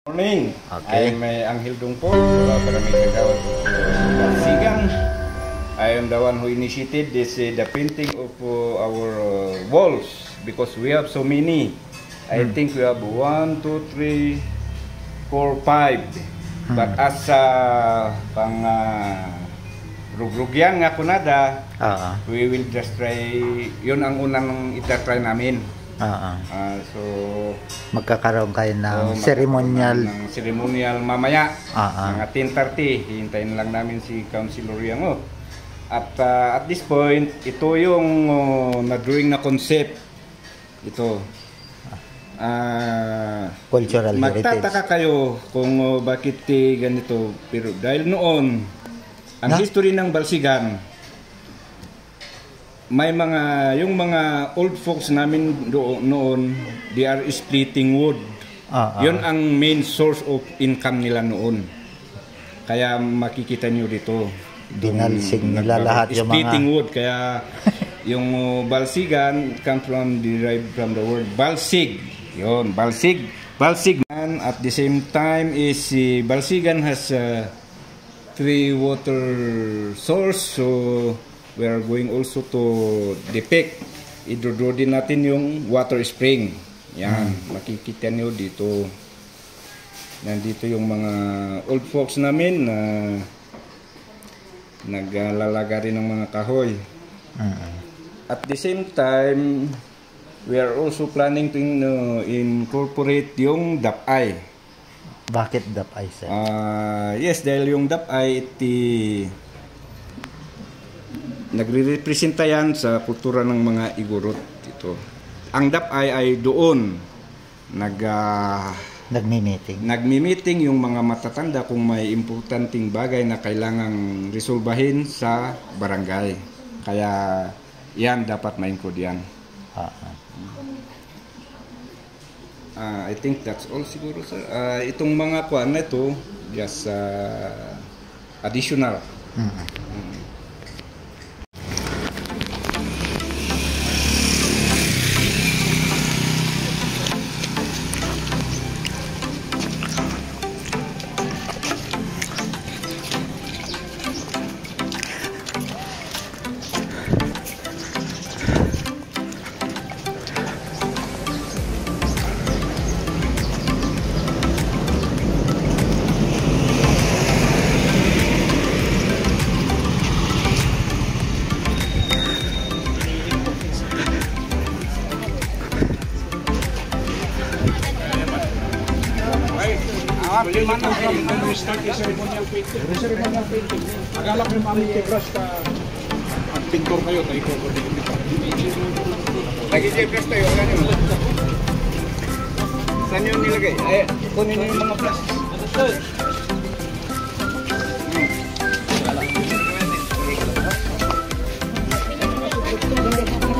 Morning. Okay. I'm Anghel Dungpo, para may kagawad of Balsigan. I am the one who initiated this the painting of our walls because we have so many. I think we have 1, 2, 3, 4, 5. But as pang rugrugyan nga kunada, we will just try. Yun ang unang itatry namin. So magkakaroon kayo ng ceremonial mamaya mga 10:30. Hintayin lang namin si Councilor Yango. At this point, ito yung na-drawing na concept. Ito. Cultural heritage. Magtataka kayo kung bakit ganito. Pero dahil noon, ang history ng Balsigan, may yung mga old folks namin noon, they are splitting wood. Yun ang main source of income nila noon. Kaya makikita nyo dito. Dinalsig nila lahat yung splitting mga wood. Kaya yung Balsigan derived from the word balsig. Yun, balsig. Balsig. And at the same time is Balsigan has 3 water source. So we are going also to depict. Idodro din natin yung water spring. Yan, makikita nyo dito. Nandito yung mga old folks namin na naglalaga rin ng mga kahoy. At the same time, we are also planning to incorporate yung dapay. Bakit dapay, sir? Yes, dahil yung dapay nagre-representa yan sa kultura ng mga Igorot dito. Ang dapay ay doon nagmi-meeting yung mga matatanda kung may importanteng bagay na kailangang resolbahin sa barangay. Kaya yan dapat ma-include yan. I think that's all siguro, sir. Itong mga kuwan na ito, just additional. Start yung ceremonial painting. Akala ko yung mamit brush ka at pintor kayo tayo ko. Lagi siya brush tayo. Saan yung nilagay? Ay, kunin yung mga brush.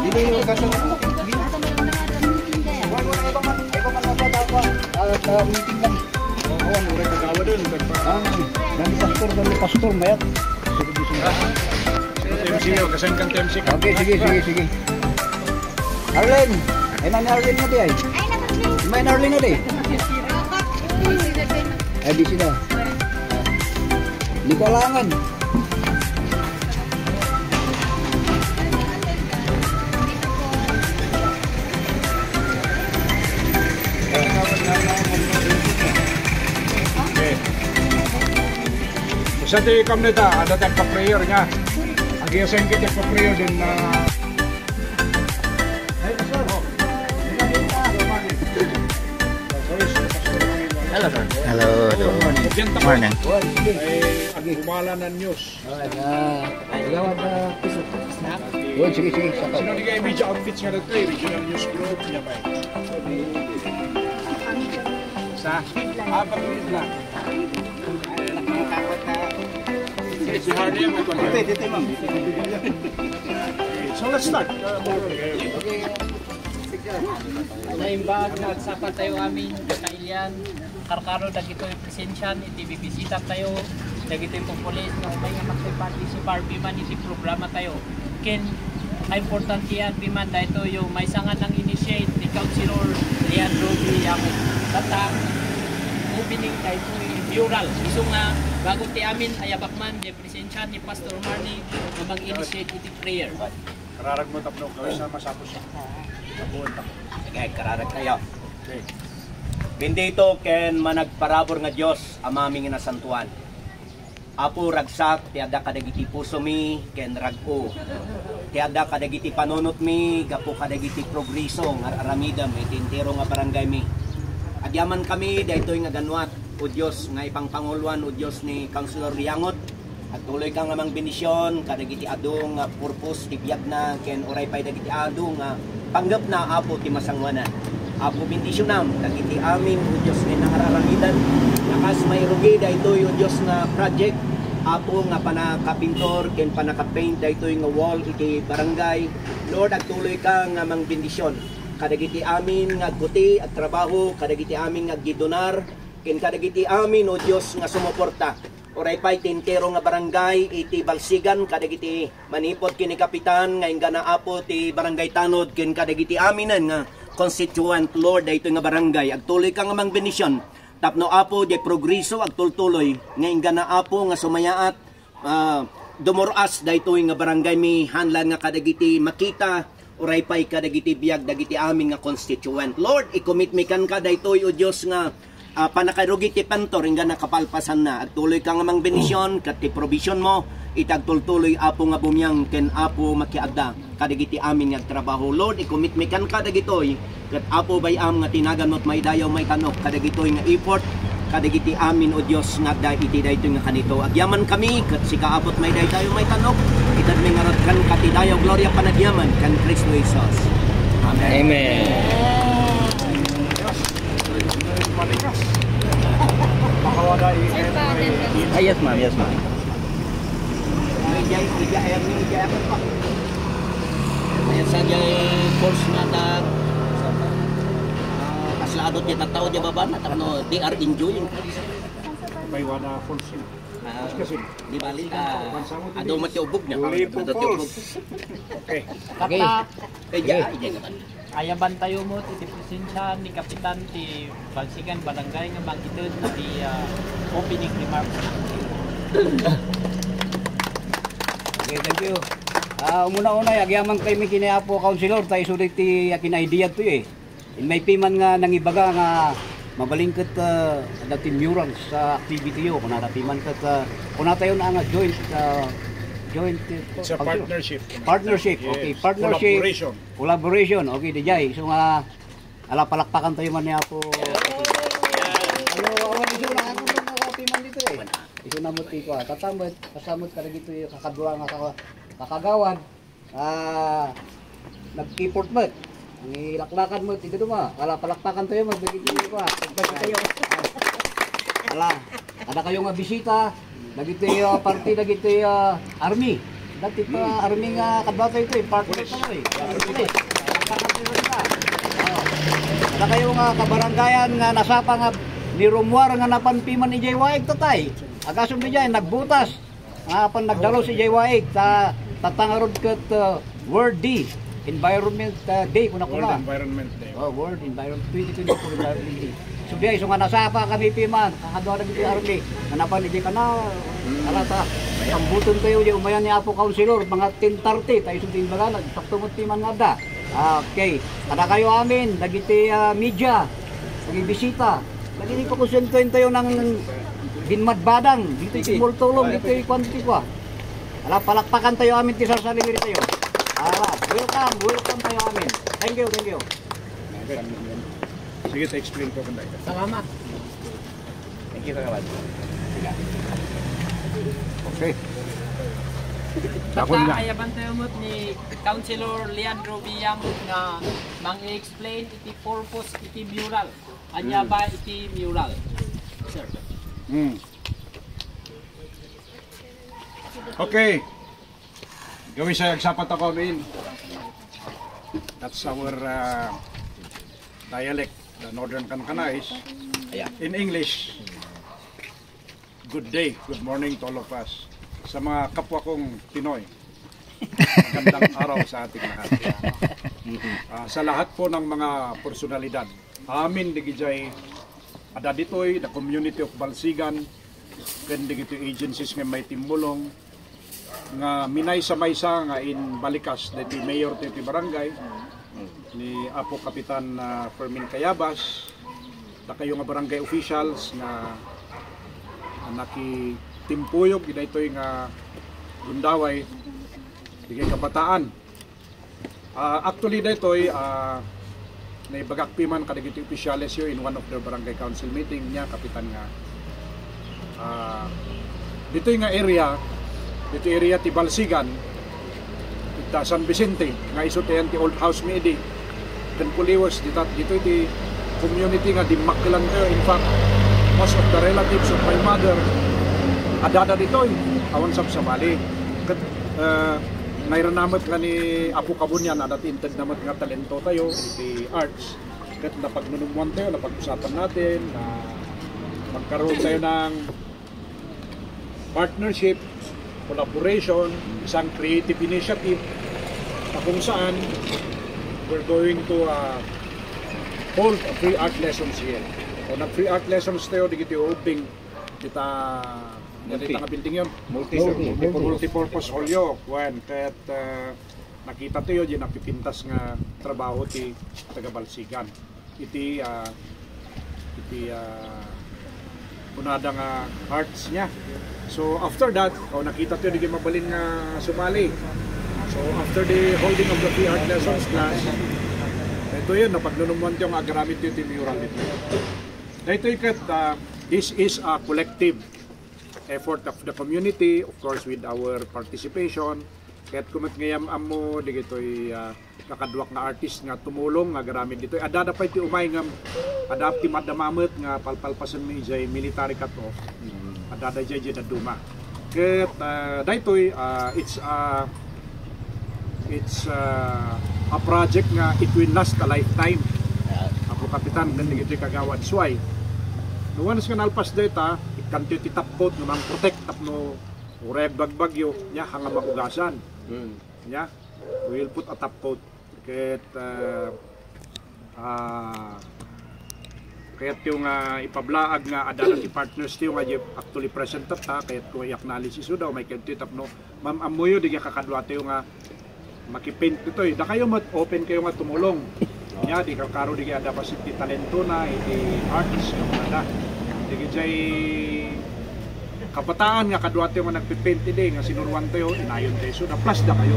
Dito yung kasal. Meeting lang. Dari pastor mayat. TMC o, kasan kang TMC ka? Okay, sige. Arlen, ay na Arlen na di ay. May Arlen na di. Ay di sila. Di kalangan. Sa tikam nita, ada tayong pa-prayer niya. Ang giyasin kita pa-prayer din na... Hello, sir. Hello. Morning. Ang kumala ng news. Sige. Sino ni kayo media outfits nga dito eh? Regional News Group niya ba eh? Sa? Pag-ulit lang. Si Hardy ang may kwento. Dito, ma'am. So let's start. Naimbag nagsapat tayo amin kailian karkaro dagito yung presensyan iti bibisita tayo dagito yung populis na ubay nga magsipar biman iti programa tayo ken important yan biman dahito yung may sangan ng initiate ni Councilor Leandro Villamor Tata opening kay mural. Iso nga bago ti amin ayabakman di presensya ni Pastor Marnie na mag-initiate iti prayer. Kararag mo tapno kaway sa masapos siya. Nabuon ta. Okay, kararag tayo. Okay. Bendito ken managparabor nga Dios amaming inasantuan. Apo ragsak ti adda kadagiti puso mi ken rag-o. Ti adda kadagiti panunot mi gapo kadagiti progreso nga aramidam iti entero nga barangay mi. Adyaman kami daytoy nga ganwat o Dios nga ipangpanguluan o Dios ni Councilor Liangot. At tuloy kang amang benisyon kadagiti adu nga purpose ti biag na ken oray pay dagiti adu nga panggap na apo ti masangwanan. Apo bendisyonam dagiti amin o Dios nga nangararamidan. Nakas may rugi daytoy o Dios nga project apo nga panakapintor ken panakapaint daytoy nga wall iti barangay. Lord, agtuloy ka nga mang bendisyon kadagiti amin nga guti at trabaho, kadagiti amin nga gidonar ken kadagiti amin o Dios nga sumuporta. Oray pay tintero nga barangay iti Balsigan kadagiti manipod kini kapitan nga ingana apo ti barangay Tanod ken kadagiti aminan nga constituent Lord daytoy nga barangay agtuloy ka nga mang benisyon tapno apo di progreso agtultuloy nga ingana apo nga sumayaat dumuras daytoy nga barangay mi hanlan nga kadagiti makita oray pay kadagiti biag dagiti amin nga constituent Lord i-commit mi kan ka daytoy o Dios nga panakarugi ti pantor ingana kapalpasan na agtuloy ka nga mang benisyon kat ti provision mo itagtultuloy apo nga bumyang ken apo makiagda kadagiti amin nga trabaho Lord i-commit mi kan ka dagitoy kat apo bayam nga tinagan mo't may dayaw may tanok kadagitoy nga effort kadagiti amin o Dios nga da iti daytoy nga kanito agyaman kami kat sikaapot may dayaw may tanok itad mi ngarot kan katidayaw gloria panagyaman kan Kristo Jesus. Amen. Amen. Malikas. Makawala Yes ma'am, yes ma'am. Ayan sa course na kaslaadot niya tataw niya baba na tapno they are enjoying. may wana full sim. Kasi Di bali ado matiubog niya. okay. Kata Kaya ayaban tayo mo ti presensya ni Kapitan ti Balsigan Barangay nga magitud ti opening remarks. Okay, thank you. Umuna-una, agyaman kay mi kinayapo councilor, tayo sulit ti kinaidea to eh. In may piman nga nangibaga nga mabalingkat dati mural sa activity yo. Kung natapiman kat, kung natayo na nga joint, It's a partnership. Partnership, Yes. okay. Partnership. Collaboration. Collaboration, okay, dijay. So nga, palakpakan tayo man niya po. Ano, awan iso na ako nung nakapiman dito eh. Iso na mo tiko, kasamot ka na dito yung kakadwa nga kakagawad. Nag-keyport mo. Ang ilaklakan mo, tigado mo. Palakpakan tayo, magbigay ko. Pagbigay tayo. Ada kayo nga bisita. Dagito yung party, dagito yung army. Dati pa army nga kadbata ito eh, partner pa nga eh. Ada kayo nga kabaranggayan nga nasapa nga ni Romuar nga napanpiman ni Jaywaig tatay. Agasong di dyan, nagbutas. Nga pan nagdalo si Jaywaig, tatangarod kat World D, Environment Day, kuna World Environment Day. Oh, World Environment 2024 Environment Day. So diay so nga nasapa kami piman, kakadwa na dito army. Nanapan di ka na alata. Sambuton tayo di umayan ni Apo Councilor mga 10:30 tayo sundin baga sakto mo piman nga da. Okay. Kada kayo amin dagiti media, dagi bisita. Lagi ko kusentuin tayo ng Binmad Badang, dito si Multulong, dito yung quantity ko. Palakpakan tayo amin ti sarsaligiri tayo. Welcome tayo amin. Thank you. Sige, explain ko kung dahil. Salamat. thank you kawan. Okay. Kata ayaban tayo mo ni Councilor Leandro Villam nga mang-explain iti purpose iti mural. Anya ba iti mural? Sir. Okay. Gawin sa agsapat ako amin. That's our dialect, the Northern Kankanais. In English, good day, good morning to all of us. Sa mga kapwa kong Pinoy, magandang araw sa ating lahat. Sa lahat po ng mga personalidad, amin digijay ada ditoy the community of Balsigan ken digito agencies nga may timulong nga minay sa maysa nga in Balikas dito mayor dito barangay ni Apo Kapitan Fermin Cayabas da kayo nga barangay officials nga nakitimpuyog ditoy nga gundaway digay kabataan. Actually ditoy naibagak piman kadagiti opisyales yo in one of the barangay council meeting niya kapitan nga dito nga area ti Balsigan ita San Vicente nga isotayan ti old house medi dan Puliwas dito ti community nga di makilan tayo. In fact most of the relatives of my mother adada dito awan sa bali nairanamat nga ni Apo Kabunyan adat inted namat nga talento tayo iti arts kat napagnunumuan tayo napag-usapan natin na magkaroon tayo ng partnership, collaboration, isang creative initiative na kung saan we're going to hold free art lessons here. O nag-free art lessons tayo, di kita uping kita nga building yun. Multi-purpose hall yun. Kahit nakita tayo, di nakipintas nga trabaho ti taga-Balsigan. Iti unada nga arts niya. So after that, nakita tayo di mabalin nga sumali. So after the holding of the free art lessons class, ito yun, napagnunumuan tayo nga agaramit yung mural nito. Ito ikat, this is a collective effort of the community, of course with our participation. Kaya't kumit ngayam amo, di gito'y kakaduak na artist nga tumulong nga garamit dito. Ada pa iti umay nga adapti madamamot nga palpalpasan mi jay military cut-off. Ada jay na duma. Ket daytoy it's a project nga it will last a lifetime. Apo Kapitan kan digito'y kagawad suway. No once nga nalpas data, ikanto ti tapkot nga mang protect tapno ureg bagbagyo nya hanga makugasan. Nya we will put a top coat kahit yung ipablaag nga adalan ti partners ti yung actually present ta kahit ko i-acknowledge iso daw may kanto tapno ma'am amoyo di kakadwa tayo nga makipaint dito da kayo open kayo nga tumulong nya di karo di ada pa si talento na iti artist nga di jay kabataan nga kadwa tayo nga nagpipaint ide nga sinuruan tayo inayon tayo so na plus da kayo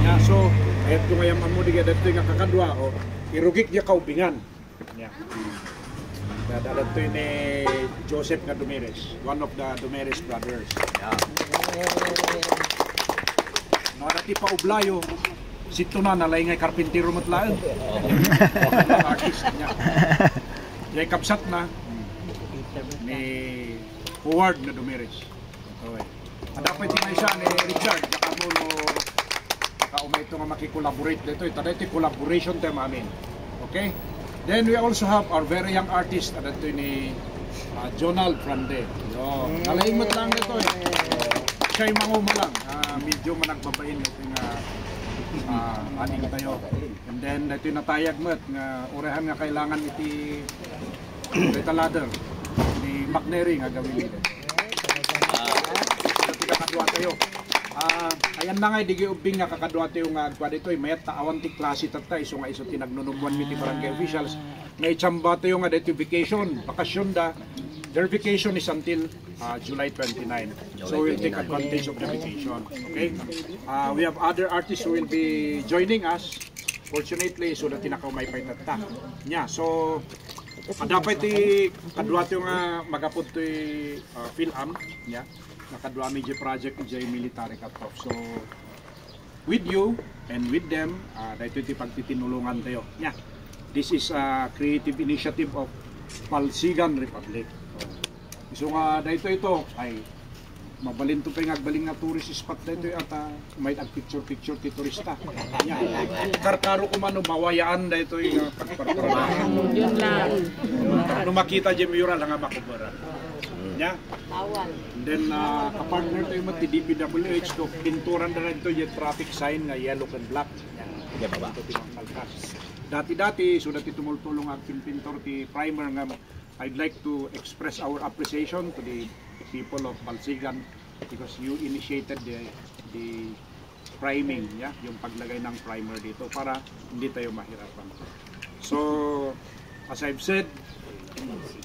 ya so kahit kung ngayon mo di dito nga kakadwa o irugik niya kaubingan ya dadat to ni Joseph nga Dumeres, one of the Dumeres brothers nakati pa ublayo sito na nalay ngay karpintero matlaan artist niya jay kapsat na ni Howard na Dumeres. Okay. Dapat tingay siya ni Richard Jakamuno kaumay ito nga makikolaborate dito. Ito collaboration tayo amin. Okay? Then we also have our very young artist at ito ni Jonald Frande. Nalaimot lang ito siya'y manguma lang. Medyo managbabain ito nga aning tayo. And then ito yung natayag mo nga urehan nga kailangan iti Rita Ladder ni McNary nga gawin nila. Kakadwa tayo. Ayan na nga, digi ubing nga kakadwa tayo nga agwa dito. Mayat taawan ti klase tatay. So nga iso tinagnunumuan mi ti barangay officials. Ngay chamba tayo nga dito vacation. Bakasyon da. Their vacation is until July 29. So we'll take advantage of the vacation. Okay? We have other artists who will be joining us. Fortunately, so na tinakaumay pa itata. Yeah, so dapat kadwa tayo nga magapod to PhilAm, yeah. Nakadwa media project jay military cut-off. So with you and with them, dahito iti pagtitinulungan tayo. Yeah. This is a creative initiative of Balsigan Republic. So nga dahito ito ay mabalin to pa yung agbaling nga tourist spot dito at may picture ti turista. Yeah. Karkaro kumano mawayaan dito yung pagparparaan. Yun lang. Nung makita dyan mural nga makubara. Yeah. And then kapartner tayo mati DPWH to pinturan na rin ito yung traffic sign nga yellow and black. Dati-dati so dati tumultulong ang pintor ti primer nga I'd like to express our appreciation to the people of Balsigan because you initiated the priming, yeah, yung paglagay ng primer dito para hindi tayo mahirapan. So, as I've said,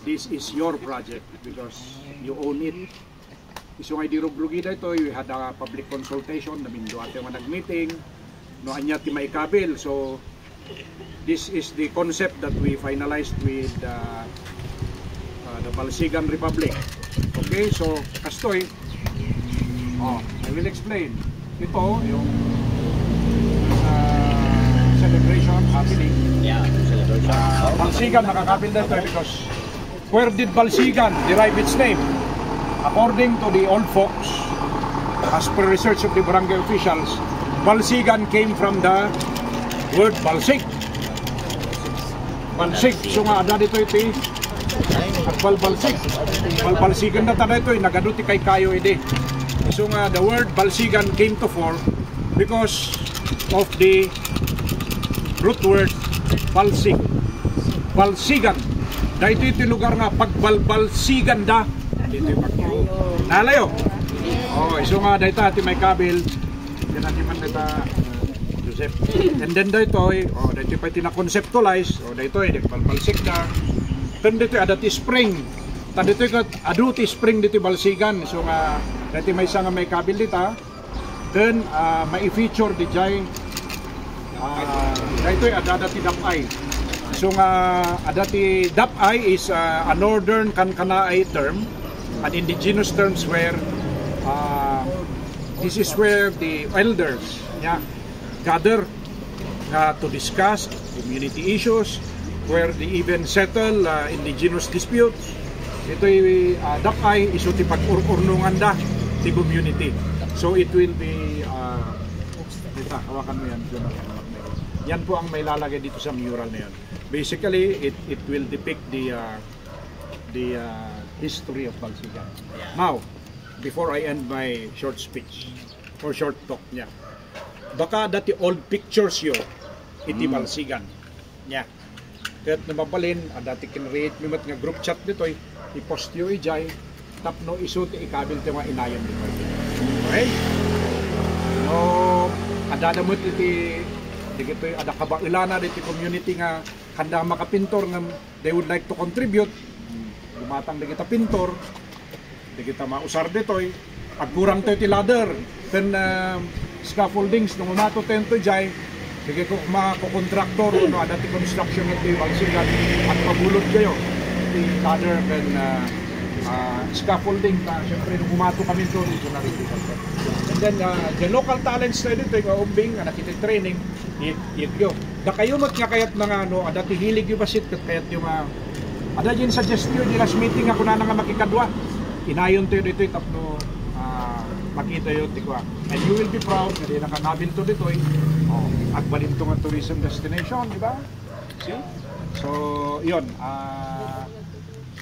this is your project because you own it. Iso nga di rugrugida ito, we had a public consultation, namindo ate nga nag-meeting, no anya ti maikabil. So, this is the concept that we finalized with the Balsigan Republic. Okay, so kastoy, I will explain. Ito yung celebration happening. Yeah, celebration. Balsigan nakakabil na ito because where did Balsigan derive its name? According to the old folks, as per research of the barangay officials, Balsigan came from the word balsig. Balsig, so nga ada dito iti balbalsig. Balbalsigan na tada ito, nagaduti kay kayo ide. So nga the word Balsigan came to fore because of the root word balsig. Balsigan. Dahito iti lugar nga pagbalbalsigan da. Dito yung pagturo. Nalayo. So nga dahito ati may kabil. Yan ati man dito Joseph. And then dahito dahito pa iti na-conceptualize. Dahito balbalsig da. Then dito ada ti spring. Dito adu ti spring dito Balsigan. So nga dahito may isa nga may kabil dito. Then may feature di jay dahito ada ti dapay. So nga adati dapay is a northern Kankanaay term, an indigenous terms where this is where the elders gather to discuss community issues, where they even settle indigenous disputes. Ito'y dapay iso ti pag-urnungan da ti community. So it will be hawakan mo yan. Yan po ang may lalagay dito sa mural na yan. Basically, it will depict the history of Balsigan. Now, before I end my short speech or short talk niya, baka dati old pictures yo iti Balsigan. Nya. Kaya't nababalin, dati kinreate mi mat nga group chat dito i-post yo ijay tapno iso ti ikabil ti mga inayon dito. Okay? No, adadamot iti dito ada kabailana dito community nga handa makapintor nga they would like to contribute. Gumatang di kita pintor, di kita mausar ditoy, agkurang tayo ti ladder, then scaffoldings nung umato tayo to jay, di ko makakontraktor no ada ti construction at ti Balsigan at pabulot kayo ti ladder then scaffolding ta syempre nung umato kami to dito na rin. And then the local talents tayo dito yung umbing na nakita training yun. Da kayo mat nga kayat mga ada ti hilig yung basit kayat yung ada din suggestion di last meeting ako na nga makikadwa. Inayon tayo dito tapno makita yun ti kwa. And you will be proud na di nakanabil to dito agbalin to nga tourism destination, di ba? See? So, yun.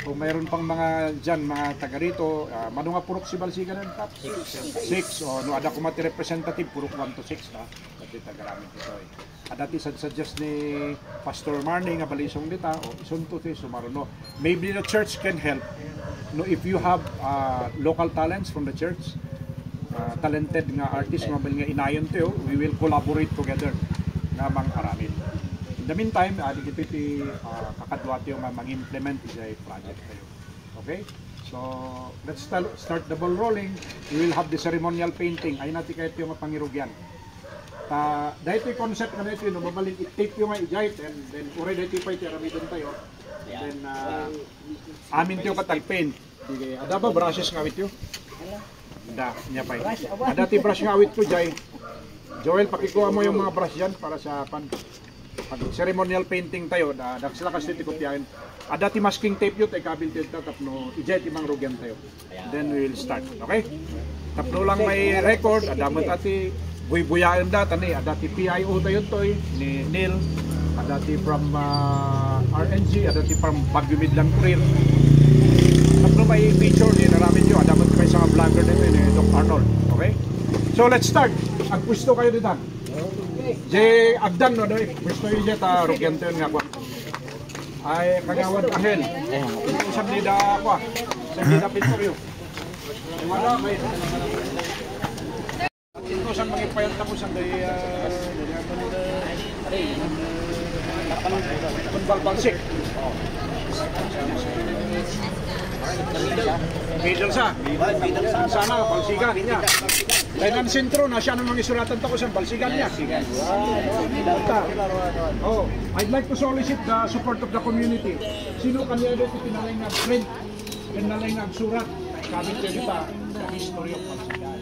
Kung mayroon pang mga dyan, mga taga rito, mano nga purok si Balsigan ng top? 6. O, no, ada ko mati representative, purok 1 to 6 na. Kasi taga-ramit ito Adati suggest ni Pastor Marnie nga balisong dita, o isunto ti sumaruno. Maybe the church can help. No, if you have local talents from the church, talented nga artist nga nga inayon tayo, we will collaborate together nga mang-aramid. In the meantime, iti kakadwa tayo nga mang-implement sa project tayo. Okay? So, let's start the ball rolling. We will have the ceremonial painting. Ay natin kayo yung pangirugyan. Dahil ito yung concept na ito, mabalin, i-tape yung i-jite, and then ure dahil ito pa itiramidon tayo. Then, amin tayo katag-paint. Ada ba brushes nga awit yun? Ada, niya pa yun. Ada ti brush nga awit ko, Jai. Joel, pakikuha mo yung mga brush dyan para sa ceremonial painting tayo. Daksila kasi ito kopyahin. Ada ti masking tape yun, tayo kabil tayo tapno, i-jite imang rugyan tayo. Then we will start, okay? Tapno lang may record, ada mo tati buy-buyayan data ni, ada ti PIO tayo to ni Neil, ada ti from RNG, ada ti from Baguio Midland Trail. Tapno may feature ni naramid yun, ada mo ti may isang vlogger nito ni Doc Arnold, okay? So let's start. Ang pwesto kayo dito. Jay Agdan no doy. Pwesto yun dyan ta rugyan tayo nga kwa. ay kagawad Angel. Ito sa blida ako ah. Sa blida Pintoryo. Wala may. Ito sa mga payat tapos ang day balbalsik. Middle sa. Sana balsigan niya. Kailan sentro na siya namang isulatan ko sa balsigan niya. Oh, I'd like to solicit the support of the community. Sino kanya dito pinalay na print, pinalay na surat, kabit dito the history of Balsigan.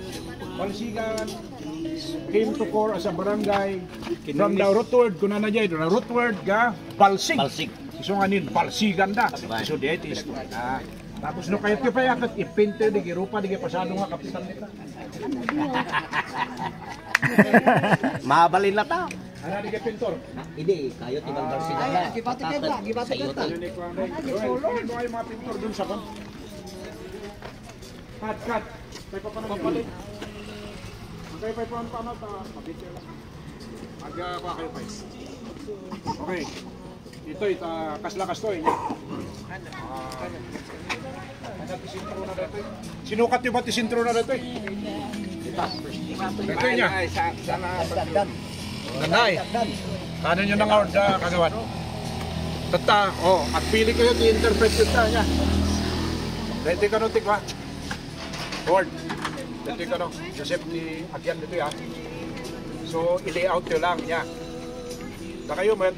Balsigan came to core as a barangay from the root word kuna na jay, the root word ga balsig. So nganin balsigan da. So dito is tapos no kayo pa yakat ipinte di girupa di pasado nga kapitan nito. Mabalin na ta. Ano di pintor? Hindi, kayo tibang balsigan na. Gibati kita. Ano ay mga pintor dun sa kon? Cut. Kay pa papalit. Kay pa paano ta? Mabitya lang. Aga pa kayo pa. Okay. Ito kasla-kas to niya. Sinukat yung ba tisintro na dito eh? Ito niya. Nanay. Ano nyo nang kagawan? Tata, at pili ko yun i-interpret yun niya. Dito ka no, tikwa. Board. Dito ka no. Joseph ni Agyan dito ya. So, i-layout nyo lang niya. Na kayo man,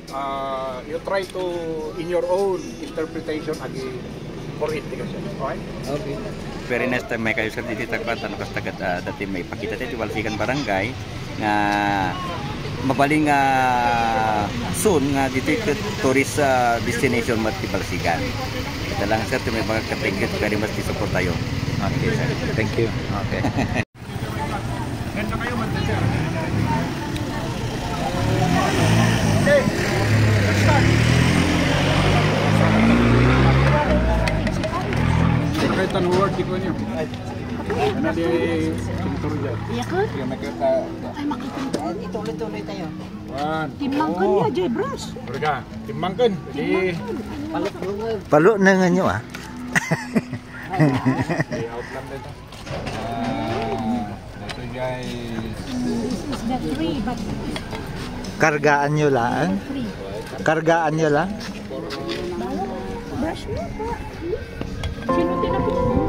you try to, in your own interpretation, again, for it. Okay? Okay. Very nice time may kayo sa dito tagpatan kas tagat dati may pakita tayo Balsigan barangay nga mabaling soon nga dito tourist destination mat ti Balsigan. Ito lang sir, may mga thank you very much di support tayo. Okay sir. Thank you. Okay. Ganda kayo man sir. Okay. Let's start. Kahit ang word di ko niyo. Ano di pintor dyan? Iya kan? Yung makita. Ay, makikita. Ituloy-tuloy tayo. One. Timbangkan niya, Jay Bros. Berga. Timbangkan. Jadi Palo na nga nyo ah. layout lang dito. Ito guys. Is that free? But Kargaan nyo lang. free. Kargaan nyo lang. Brush mo pa. Sino tinapos mo?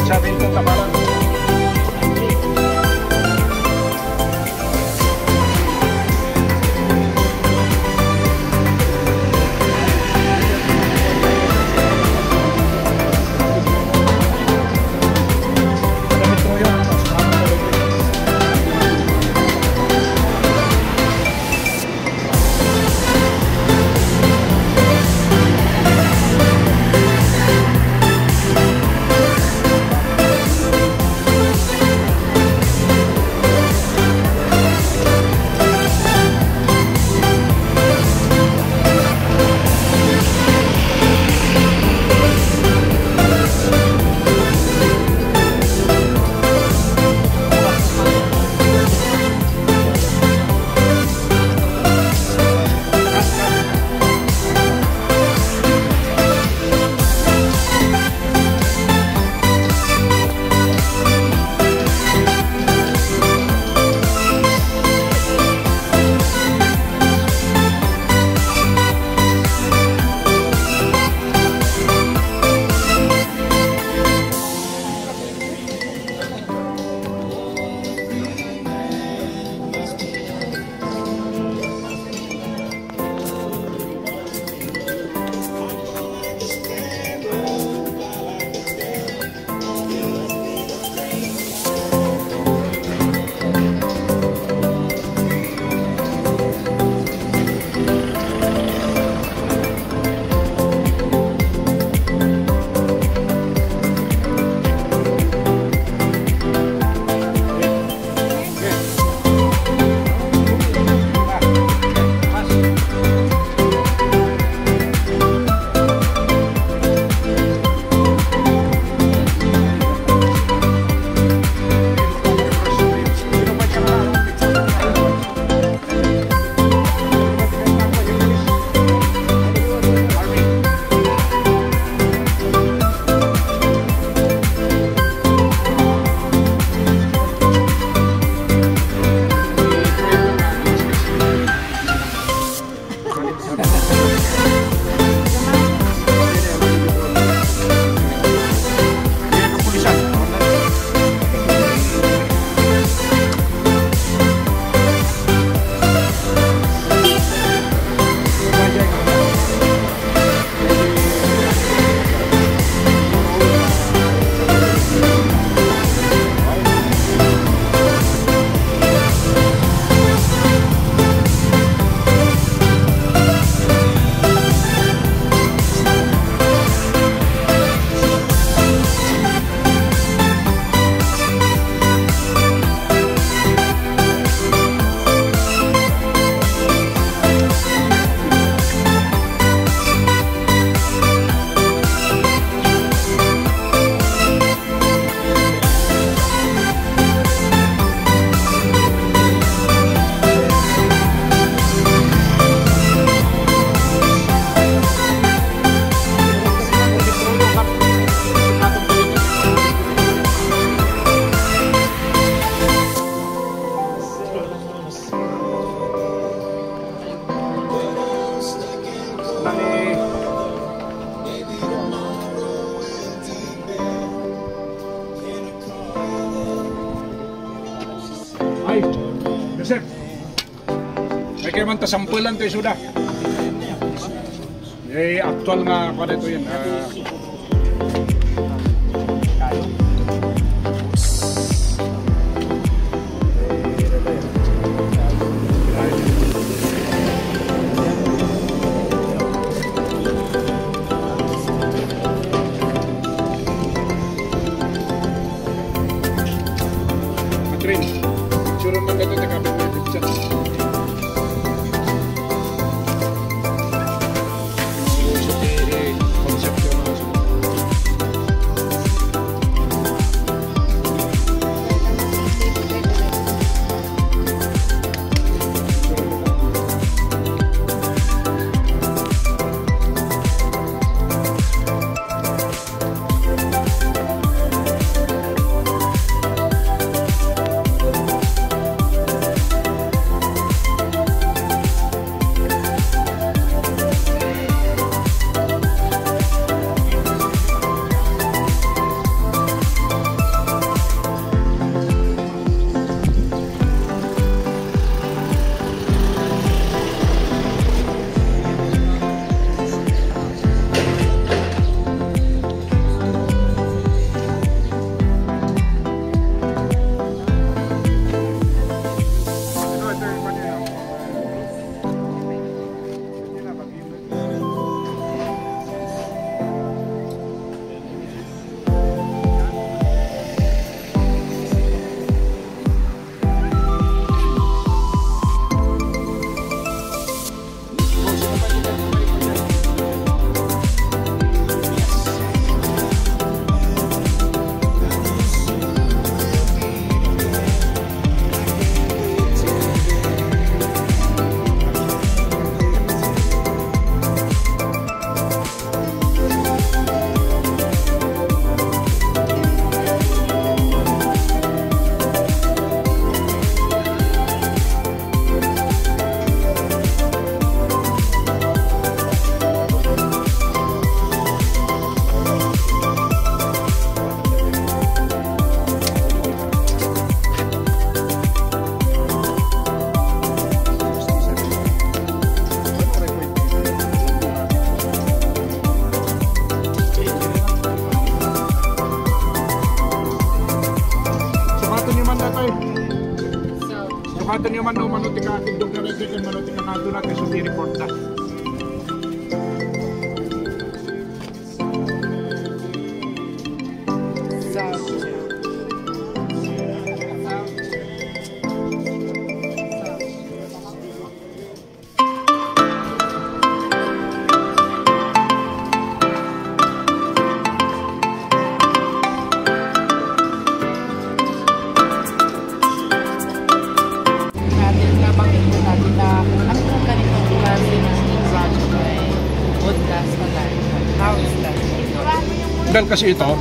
Sabi ito tabalan. man ta sampulan to suda. Eh actual nga pa dito yun. Sukatan niyo man o manuti ka tigdong ka rin kan manuti ka nato na kasi di-report na. Well, kasi ito,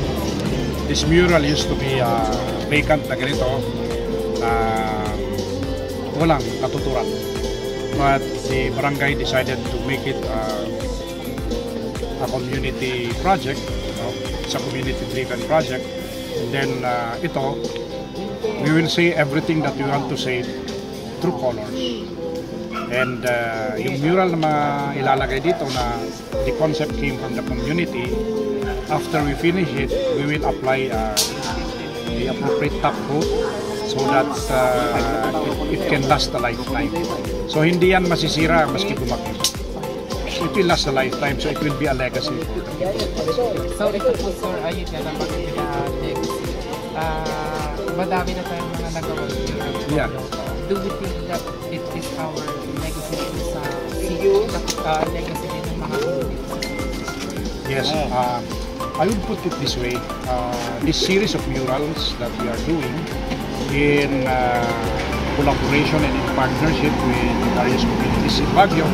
this mural used to be vacant na ganito na walang katuturan. But the barangay decided to make it a community project. It's a community-driven project. And then ito, we will say everything that we want to say through colors. And yung mural na ilalagay dito na the concept came from the community. After we finish it, we will apply the appropriate top coat so that it can last a lifetime. So hindi yan masisira maski bumakit. It will last a lifetime, so it will be a legacy for the people. So ito po sir, ayun nga naman legacy. Madami na tayong mga nagawa. Yeah. Do we think that it is our legacy sa legacy din ng mga communities? Yes. I would put it this way, this series of murals that we are doing in collaboration and in partnership with various communities in Baguio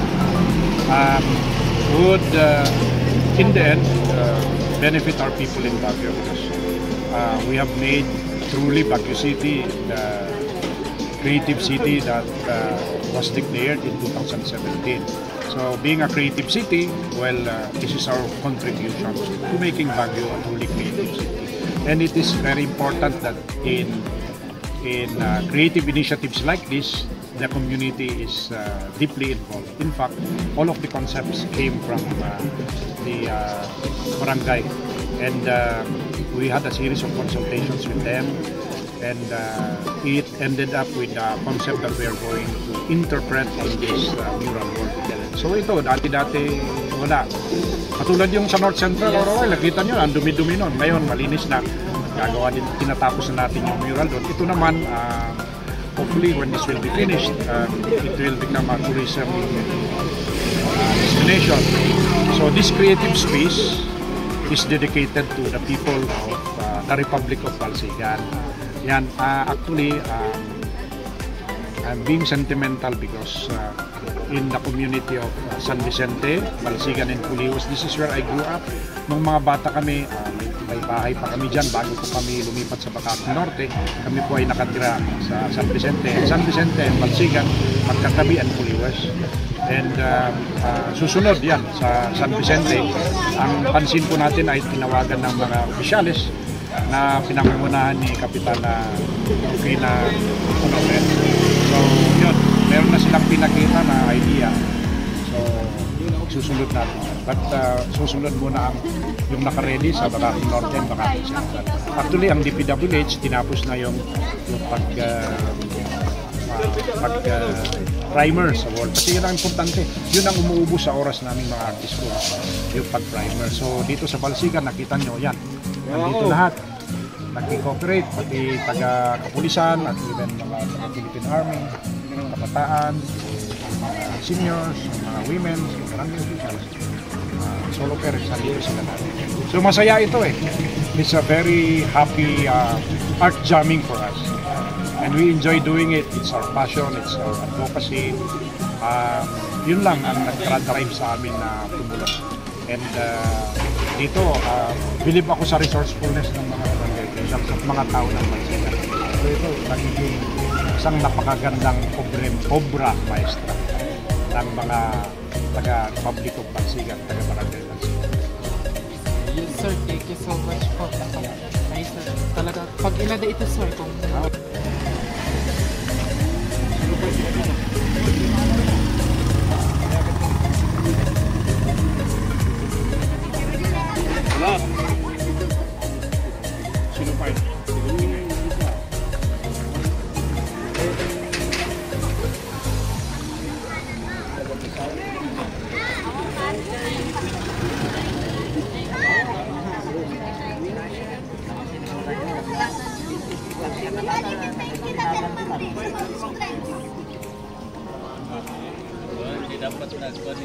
would in the end benefit our people in Baguio because we have made truly Baguio City the creative city that was declared in 2017. So being a creative city, well, this is our contribution to making Baguio a truly creative city. And it is very important that in creative initiatives like this, the community is deeply involved. In fact, all of the concepts came from the barangay, and we had a series of consultations with them, and it ended up with the concept that we are going to interpret in this mural work. So ito, dati-dati wala. Katulad yung sa North Central, nakita nyo, ang dumi-dumi nun. Ngayon, malinis na. Gagawa din, tinatapos na natin yung mural doon. Ito naman, hopefully when this will be finished, it will become a tourism destination. So this creative space is dedicated to the people of the Republic of Balsigan. Yan, actually, I'm being sentimental because in the community of San Vicente, Balsigan and Puliwas, this is where I grew up. Nung mga bata kami, may bahay pa kami dyan bago po kami lumipat sa Bacaque Norte. Kami po ay nakatira sa San Vicente. San Vicente and Balsigan, magkatabi and Puliwas. And susunod yan sa San Vicente. Ang pansin po natin ay tinawagan ng mga opisyalis na pinangungunahan ni Kapitana Rufina Onoren. So yun, meron na silang pinakita na idea. So susunod natin. But susunod muna ang yung nakaredy sa Bacaque Norte and Bacaque Central. Actually, ang DPWH tinapos na yung primer sa wall. Kasi yun ang importante. Yun ang umuubos sa oras naming mga artist ko. Yung pag-primer. So dito sa Balsigan, nakita nyo yan. Nandito lahat. Nag-cooperate, pati taga-kapulisan at even mga Philippine Army, kabataan, mga seniors, mga women, barangay officials, solo parents, nandito sila natin. So masaya ito eh. It's a very happy art jamming for us. And we enjoy doing it. It's our passion, it's our advocacy. Yun lang ang nag-drive sa amin na tumulong. And dito, believe ako sa resourcefulness ng mga barangay officials at mga tao ng Balsigan. So ito, nagiging isang napakagandang obra maestra ng mga taga-Republic of Balsigan, taga-Barangay Balsigan. Yes sir, thank you so much po. Nice sir. Talaga, pag ilada ito sir, kung... Wala. Sino pa yun? Hindi dapat nagkuhan